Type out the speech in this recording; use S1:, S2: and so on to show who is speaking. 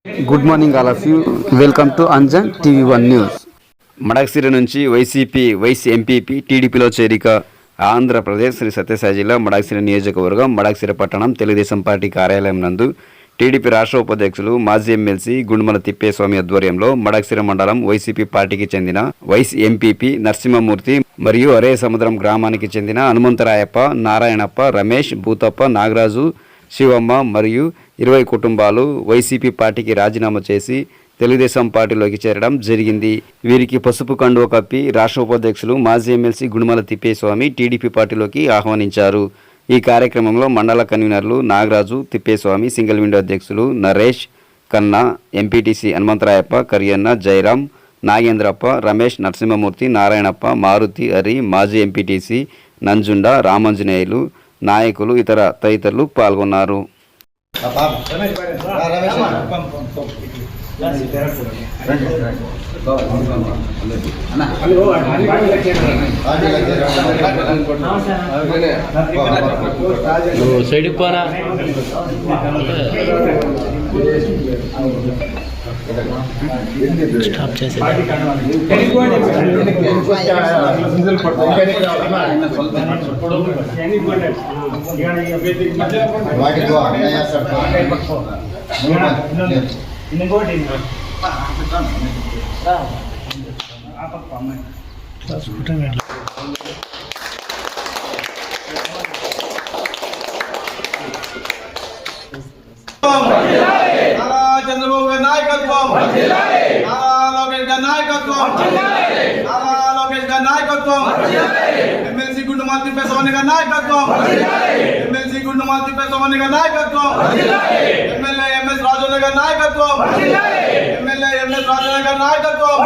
S1: Good morning all of you. Welcome to Anjan TV one news. Madakasira నుంచి YCP vice MPP టీడీపీలో చేరిక. ఆంధ్రప్రదేశ్ శ్రీ సత్యసాయి జిల్లా మడకశిర నియోజకవర్గం మడకశిర పట్టణం తెలుగుదేశం పార్టీ కార్యాలయం నందు టీడీపీ రాష్ట్ర ఉపాధ్యక్షులు మాజీ ఎమ్మెల్సీ గుండుమల తిప్పేస్వామి ఆధ్వర్యంలో మడకశిర మండలం వైసీపీ పార్టీకి చెందిన వైస్ ఎంపీపీ నరసింహమూర్తి మరియు అరే సముద్రం గ్రామానికి చెందిన హనుమంతరాయప్ప, నారాయణప్ప, రమేష్, భూతప్ప, నాగరాజు, శివమ్మ మరియు 20 కుటుంబాలు వైసీపీ పార్టీకి రాజీనామా చేసి తెలుగుదేశం పార్టీలోకి చేరడం జరిగింది. వీరికి పసుపు కండువ కప్పి రాష్ట్ర ఉపాధ్యక్షులు మాజీ ఎమ్మెల్సీ గుండుమల తిప్పేస్వామి టీడీపీ పార్టీలోకి ఆహ్వానించారు. ఈ కార్యక్రమంలో మండల కన్వీనర్లు నాగరాజు, తిప్పేస్వామి, సింగిల్ విండో అధ్యక్షులు నరేష్, కన్నా, ఎంపీటీసీ హనుమంతరాయప్ప, కరియన్న, జయరాం, నాగేంద్రప్ప, రమేష్, నరసింహమూర్తి, నారాయణప్ప, మారుతి, హరి, మాజీ ఎంపీటీసీ నంజుండ, రామాంజనేయులు, నాయకులు తదితరులు పాల్గొన్నారు.
S2: సైడ్కి పోనా స్టాప్ చేసి
S3: చంద్రబాబు గారి నాయకత్వం, లోకేష్ గారి నాయకత్వం, లోకేష్ గారి నాయకత్వం, ఎమ్మెల్సీ గుండుమల తిప్పేస్వామి గారి నాయకత్వం, ఎమ్మెల్సీ గుండుమల తిప్పేస్వామి గారి నాయకత్వం, ఎమ్మెల్యే ఎంఎస్ రాజు గారి నాయకత్వం, ఎమ్మెల్యే ఎంఎస్ రాజు గారి నాయకత్వం.